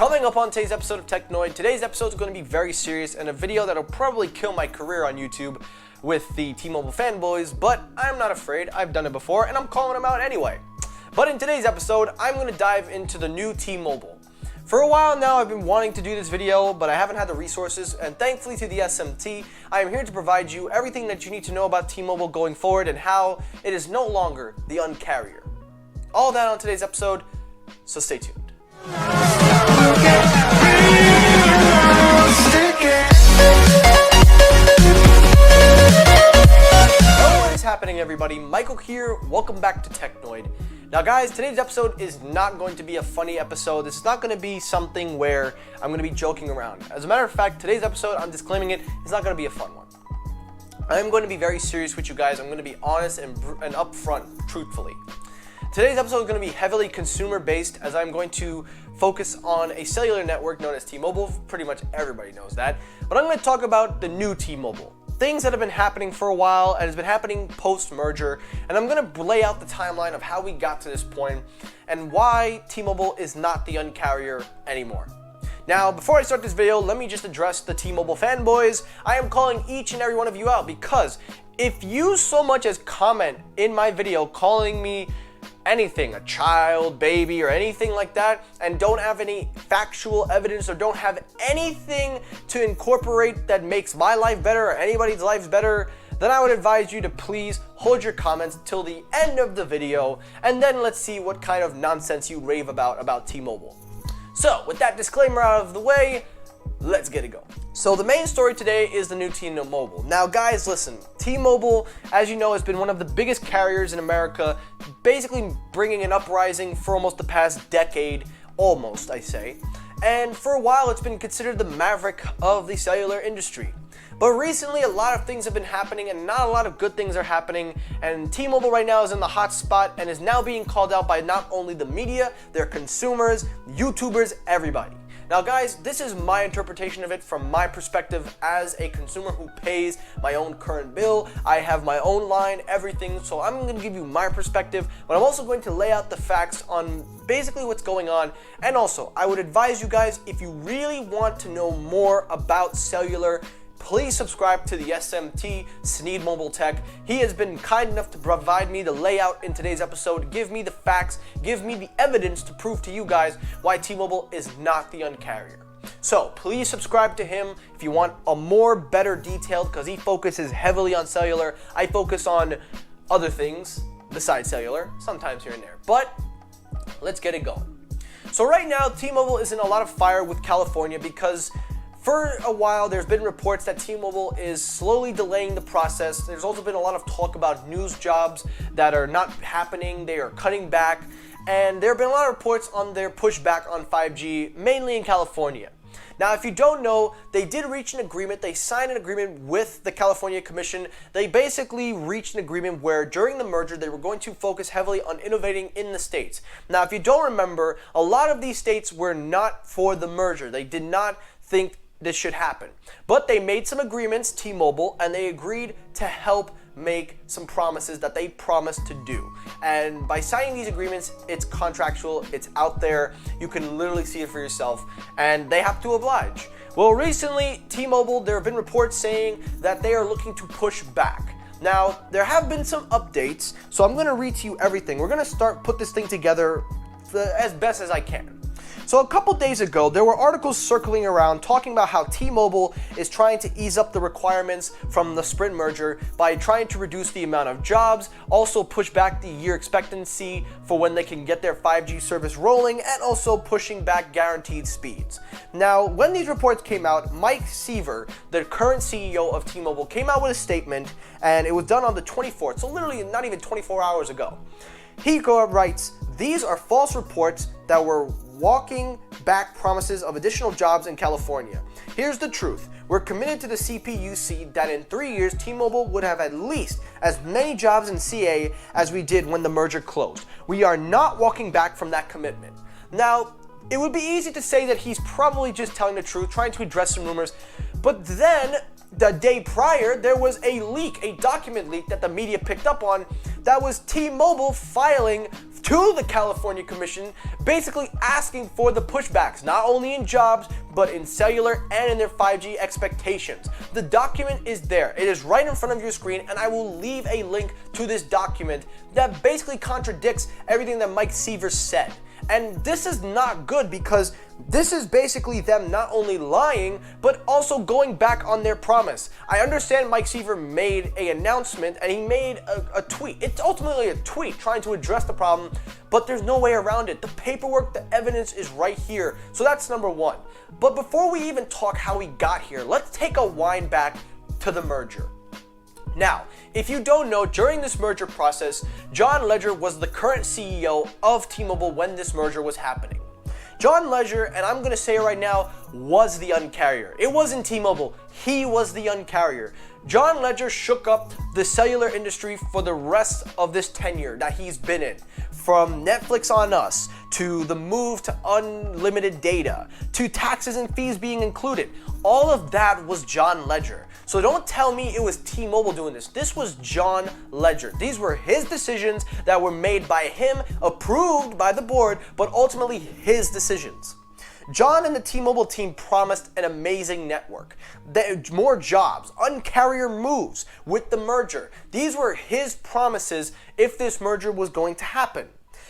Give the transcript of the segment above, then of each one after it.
Coming up on today's episode of Technoid, today's episode is going to be very serious and a video that'll probably kill my career on YouTube with the T-Mobile fanboys, but I'm not afraid. I've done it before and I'm calling them out anyway. But in today's episode, I'm going to dive into the new T-Mobile. For a while now, I've been wanting to do this video, but I haven't had the resources, and thankfully to the SMT, I am here to provide you everything that you need to know about T-Mobile going forward and how it is no longer the uncarrier. All that on today's episode, so stay tuned. What is happening, everybody? Michael here. Welcome back to Technoid. Now guys, today's episode is not going to be a funny episode. This is not going to be something where I'm going to be joking around. As a matter of fact, today's episode, I'm disclaiming it, is not going to be a fun one. I'm going to be very serious with you guys. I'm going to be honest and upfront, truthfully. Today's episode is going to be heavily consumer-based, as I'm going to focus on a cellular network known as T-Mobile. Pretty much everybody knows that. But I'm going to talk about the new T-Mobile. Things that have been happening for a while and has been happening post-merger, and I'm going to lay out the timeline of how we got to this point and why T-Mobile is not the uncarrier anymore. Now, before I start this video, let me just address the T-Mobile fanboys. I am calling each and every one of you out because if you so much as comment in my video calling me anything, a child, baby, or anything like that, and don't have any factual evidence or don't have anything to incorporate that makes my life better or anybody's life better, then I would advise you to please hold your comments till the end of the video, and then let's see what kind of nonsense you rave about T-Mobile. So, with that disclaimer out of the way, let's get it going. So the main story today is the new T-Mobile. Now guys, listen, T-Mobile, as you know, has been one of the biggest carriers in America, basically bringing an uprising for almost the past decade, almost I say. And for a while it's been considered the maverick of the cellular industry. But recently a lot of things have been happening and not a lot of good things are happening, and T-Mobile right now is in the hot spot and is now being called out by not only the media, their consumers, YouTubers, everybody. Now guys, this is my interpretation of it from my perspective as a consumer who pays my own current bill. I have my own line, everything, so I'm going to give you my perspective, but I'm also going to lay out the facts on basically what's going on. And also, I would advise you guys, if you really want to know more about cellular, please subscribe to the SMT, Sneed Mobile Tech. He has been kind enough to provide me the layout in today's episode, give me the facts, give me the evidence to prove to you guys why T-Mobile is not the uncarrier. So please subscribe to him if you want a more better detailed, because he focuses heavily on cellular. I focus on other things besides cellular, sometimes here and there. But let's get it going. So right now, T-Mobile is in a lot of fire with California because for a while, there's been reports that T-Mobile is slowly delaying the process. There's also been a lot of talk about news jobs that are not happening. They are cutting back. And there have been a lot of reports on their pushback on 5G, mainly in California. Now, if you don't know, they did reach an agreement. They signed an agreement with the California Commission. They basically reached an agreement where during the merger, they were going to focus heavily on innovating in the states. Now, if you don't remember, a lot of these states were not for the merger. They did not think this should happen. But they made some agreements, T-Mobile, and they agreed to help make some promises that they promised to do. And by signing these agreements, it's contractual, it's out there, you can literally see it for yourself, and they have to oblige. Well, recently, T-Mobile, there have been reports saying that they are looking to push back. Now, there have been some updates, so I'm gonna read to you everything. We're gonna put this thing together as best as I can. So a couple days ago, there were articles circling around talking about how T-Mobile is trying to ease up the requirements from the Sprint merger by trying to reduce the amount of jobs, also push back the year expectancy for when they can get their 5G service rolling, and also pushing back guaranteed speeds. Now, when these reports came out, Mike Seaver, the current CEO of T-Mobile, came out with a statement, and it was done on the 24th, so literally not even 24 hours ago. He writes, "These are false reports that were walking back promises of additional jobs in California. Here's the truth. We're committed to the CPUC that in 3 years, T-Mobile would have at least as many jobs in CA as we did when the merger closed. We are not walking back from that commitment." Now, it would be easy to say that he's probably just telling the truth, trying to address some rumors, but then the day prior, there was a leak, a document leak that the media picked up on that was T-Mobile filing to the California Commission, basically asking for the pushbacks, not only in jobs, but in cellular and in their 5G expectations. The document is there. It is right in front of your screen, and I will leave a link to this document that basically contradicts everything that Mike Seaver said. And this is not good because this is basically them not only lying, but also going back on their promise. I understand Mike Seaver made an announcement and he made a tweet. It's ultimately a tweet trying to address the problem, but there's no way around it. The paperwork, the evidence is right here. So that's number one. But before we even talk how we got here, let's take a wind back to the merger. Now, if you don't know, during this merger process, John Legere was the current CEO of T-Mobile when this merger was happening. John Legere, and I'm going to say it right now, was the uncarrier. It wasn't T-Mobile. He was the uncarrier. John Legere shook up the cellular industry for the rest of this tenure that he's been in. From Netflix on Us, to the move to unlimited data, to taxes and fees being included. All of that was John Legere. So don't tell me it was T-Mobile doing this. This was John Legere. These were his decisions that were made by him, approved by the board, but ultimately his decisions. John and the T-Mobile team promised an amazing network, more jobs, uncarrier moves with the merger. These were his promises if this merger was going to happen.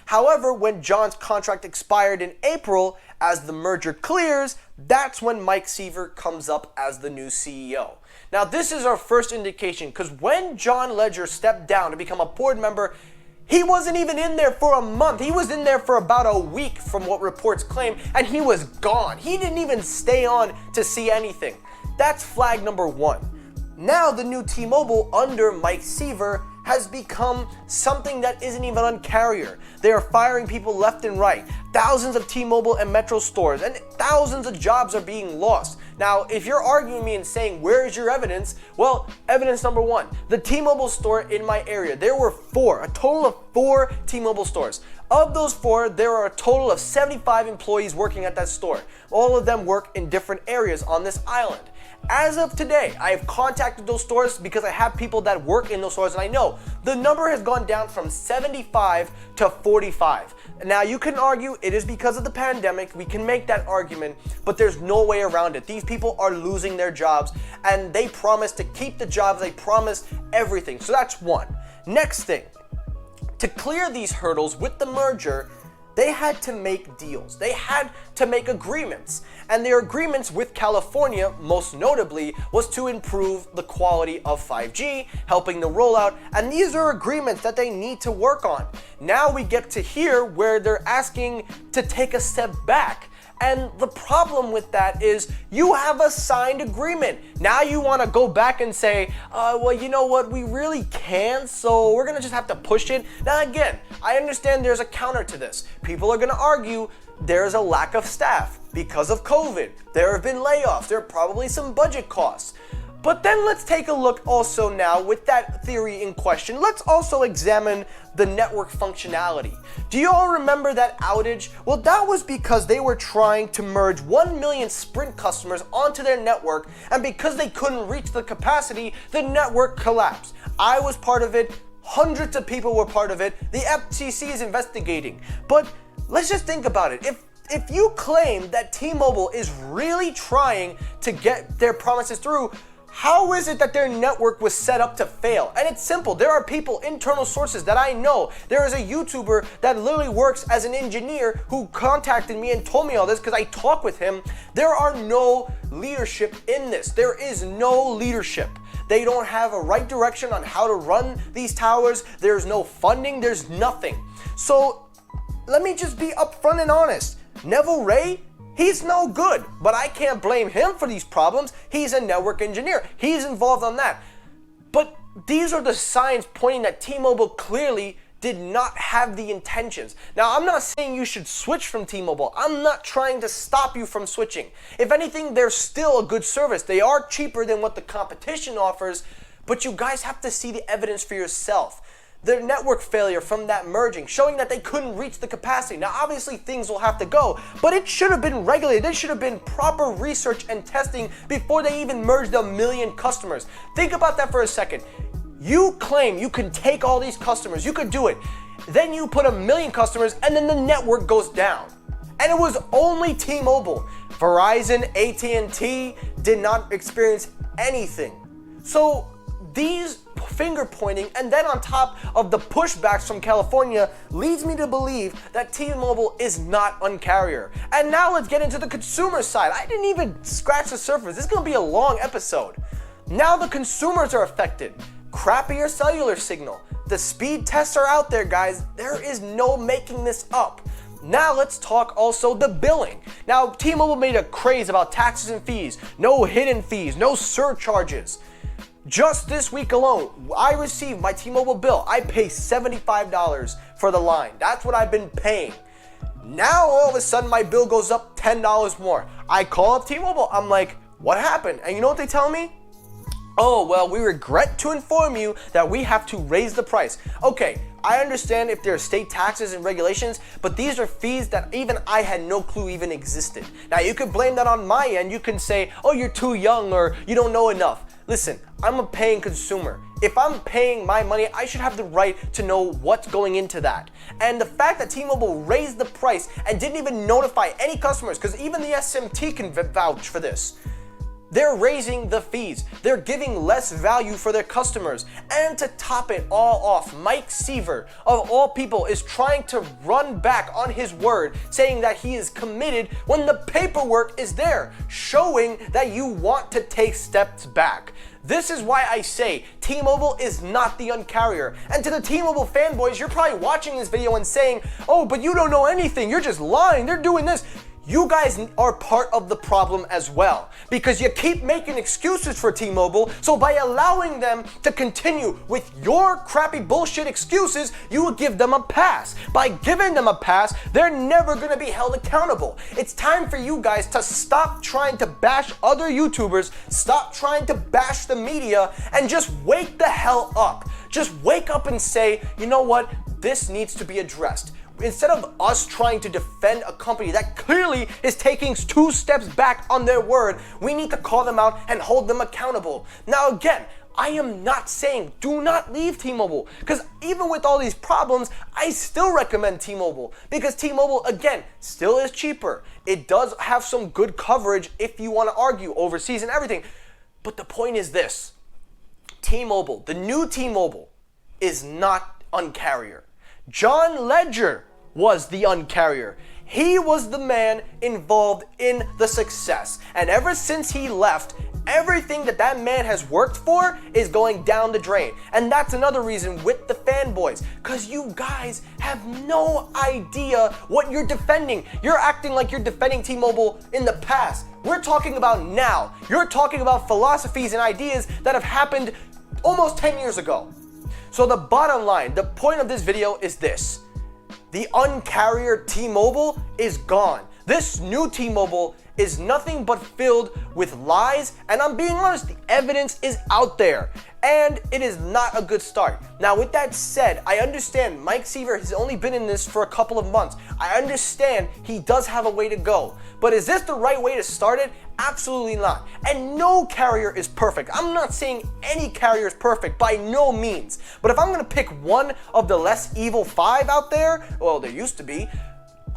However, when John's contract expired in April, as the merger clears, that's when Mike Seaver comes up as the new CEO. Now, this is our first indication because when John Legere stepped down to become a board member, he wasn't even in there for a month. He was in there for about a week from what reports claim, and he was gone. He didn't even stay on to see anything. That's flag number one. Now the new T-Mobile under Mike Seaver has become something that isn't even uncarrier. They are firing people left and right. Thousands of T-Mobile and Metro stores and thousands of jobs are being lost. Now, if you're arguing me and saying, where is your evidence? Well, evidence number one, the T-Mobile store in my area, there were a total of four T-Mobile stores. Of those four, there are a total of 75 employees working at that store. All of them work in different areas on this island. As of today, I have contacted those stores because I have people that work in those stores, and I know the number has gone down from 75 to 45. Now, you can argue it is because of the pandemic. We can make that argument, but there's no way around it. These people are losing their jobs, and they promised to keep the jobs. They promised everything. So that's one. Next thing, to clear these hurdles with the merger, they had to make deals. They had to make agreements. And their agreements with California, most notably, was to improve the quality of 5G, helping the rollout, and these are agreements that they need to work on. Now we get to here where they're asking to take a step back. And the problem with that is you have a signed agreement. Now you want to go back and say, well, you know what, we really can't, so we're going to just have to push it. Now again, I understand there's a counter to this. People are going to argue there's a lack of staff because of COVID. There have been layoffs. There are probably some budget costs. But then let's take a look also now with that theory in question. Let's also examine the network functionality. Do you all remember that outage? Well, that was because they were trying to merge 1 million Sprint customers onto their network, and because they couldn't reach the capacity, the network collapsed. I was part of it. Hundreds of people were part of it. The FTC is investigating. But let's just think about it. If you claim that T-Mobile is really trying to get their promises through, how is it that their network was set up to fail? And it's simple. There are people, internal sources that I know. There is a YouTuber that literally works as an engineer who contacted me and told me all this because I talk with him. There are no leadership in this. There is no leadership. They don't have a right direction on how to run these towers. There's no funding. There's nothing. So let me just be upfront and honest. Neville Ray, he's no good, but I can't blame him for these problems. He's a network engineer. He's involved on that. But these are the signs pointing that T-Mobile clearly did not have the intentions. Now, I'm not saying you should switch from T-Mobile. I'm not trying to stop you from switching. If anything, they're still a good service. They are cheaper than what the competition offers, but you guys have to see the evidence for yourself. The network failure from that merging, showing that they couldn't reach the capacity. Now, obviously, things will have to go, but it should have been regulated. There should have been proper research and testing before they even merged 1 million customers. Think about that for a second. You claim you can take all these customers, you could do it. Then you put 1 million customers and then the network goes down. And it was only T-Mobile. Verizon, AT&T did not experience anything. So these finger pointing and then on top of the pushbacks from California leads me to believe that T-Mobile is not Un-carrier. And now let's get into the consumer side. I didn't even scratch the surface. This is gonna be a long episode. Now the consumers are affected. Crappier cellular signal. The speed tests are out there, guys. There is no making this up. Now let's talk also the billing. Now T-Mobile made a craze about taxes and fees. No hidden fees, no surcharges. Just this week alone, I received my T-Mobile bill. I pay $75 for the line. That's what I've been paying. Now all of a sudden my bill goes up $10 more. I call up T-Mobile. I'm like, what happened? And you know what they tell me? Oh, well, we regret to inform you that we have to raise the price. Okay, I understand if there are state taxes and regulations, but these are fees that even I had no clue even existed. Now, you could blame that on my end. You can say, oh, you're too young or you don't know enough. Listen, I'm a paying consumer. If I'm paying my money, I should have the right to know what's going into that. And the fact that T-Mobile raised the price and didn't even notify any customers, because even the SMT can vouch for this. They're raising the fees. They're giving less value for their customers. And to top it all off, Mike Seaver, of all people, is trying to run back on his word, saying that he is committed when the paperwork is there, showing that you want to take steps back. This is why I say T-Mobile is not the Un-carrier. And to the T-Mobile fanboys, you're probably watching this video and saying, oh, but you don't know anything. You're just lying. They're doing this. You guys are part of the problem as well, because you keep making excuses for T-Mobile. So by allowing them to continue with your crappy bullshit excuses, you will give them a pass. By giving them a pass, they're never going to be held accountable. It's time for you guys to stop trying to bash other YouTubers, stop trying to bash the media, and just wake the hell up. Just wake up and say, you know what? This needs to be addressed. Instead of us trying to defend a company that clearly is taking 2 steps back on their word, we need to call them out and hold them accountable. Now again, I am not saying do not leave T-Mobile, because even with all these problems, I still recommend T-Mobile, because T-Mobile, again, still is cheaper. It does have some good coverage if you want to argue overseas and everything. But the point is this, T-Mobile, the new T-Mobile, is not Un-carrier. John Legere was the Un-carrier. He was the man involved in the success. And ever since he left, everything that man has worked for is going down the drain. And that's another reason with the fanboys, because you guys have no idea what you're defending. You're acting like you're defending T-Mobile in the past. We're talking about now. You're talking about philosophies and ideas that have happened almost 10 years ago. So the bottom line, the point of this video is this. The Un-carrier T-Mobile is gone. This new T-Mobile is nothing but filled with lies, and I'm being honest, the evidence is out there, and it is not a good start. Now, with that said, I understand Mike Seaver has only been in this for a couple of months. I understand he does have a way to go, but is this the right way to start it? Absolutely not. And no carrier is perfect. I'm not saying any carrier is perfect, by no means. But if I'm gonna pick one of the less evil 5 out there, well, there used to be,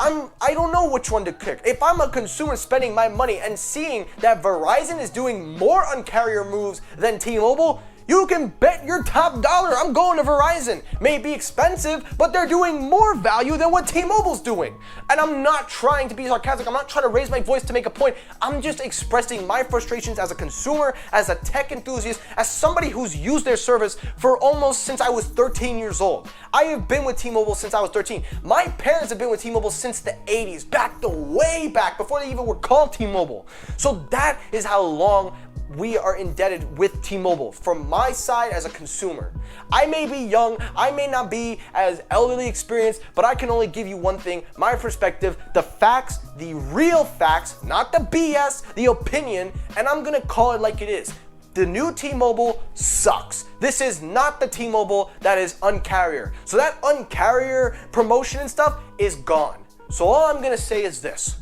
I don't know which one to pick. If I'm a consumer spending my money and seeing that Verizon is doing more Un-carrier moves than T-Mobile, you can bet your top dollar I'm going to Verizon. May be expensive, but they're doing more value than what T-Mobile's doing. And I'm not trying to be sarcastic. I'm not trying to raise my voice to make a point. I'm just expressing my frustrations as a consumer, as a tech enthusiast, as somebody who's used their service for almost since I was 13 years old. I have been with T-Mobile since I was 13. My parents have been with T-Mobile since the 80s, way back, before they even were called T-Mobile. So that is how long we are indebted with T-Mobile from my side as a consumer. I may be young, I may not be as elderly experienced, but I can only give you one thing, my perspective, the facts, the real facts, not the BS, the opinion, and I'm gonna call it like it is. The new T-Mobile sucks. This is not the T-Mobile that is Un-carrier. So that Un-carrier promotion and stuff is gone. So all I'm gonna say is this.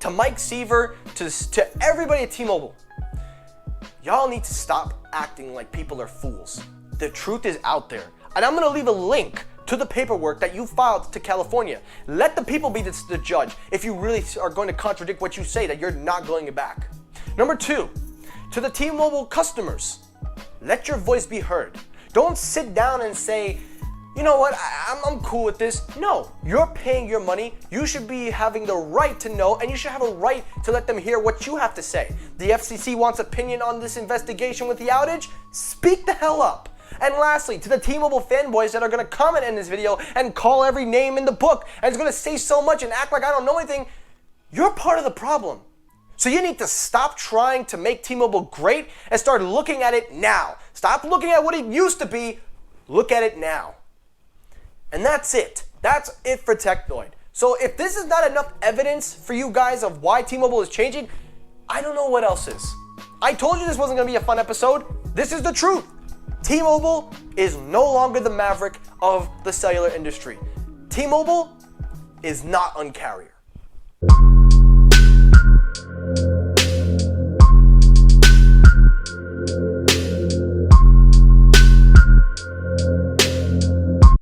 To Mike Seaver, to everybody at T-Mobile, y'all need to stop acting like people are fools. the truth is out there. And I'm gonna leave a link to the paperwork that you filed to California. Let the people be the judge if you really are going to contradict what you say, that you're not going back. Number 2, to the T-Mobile customers, let your voice be heard. Don't sit down and say, you know what, I'm cool with this. No, you're paying your money. You should be having the right to know, and you should have a right to let them hear what you have to say. The FCC wants opinion on this investigation with the outage? Speak the hell up. And lastly, to the T-Mobile fanboys that are gonna comment in this video and call every name in the book and is gonna say so much and act like I don't know anything, you're part of the problem. So you need to stop trying to make T-Mobile great and start looking at it now. Stop looking at what it used to be, look at it now. And that's it. That's it for Technoid. So if this is not enough evidence for you guys of why T-Mobile is changing, I don't know what else is. I told you this wasn't gonna be a fun episode. This is the truth. T-Mobile is no longer the maverick of the cellular industry. T-Mobile is not Un-carrier.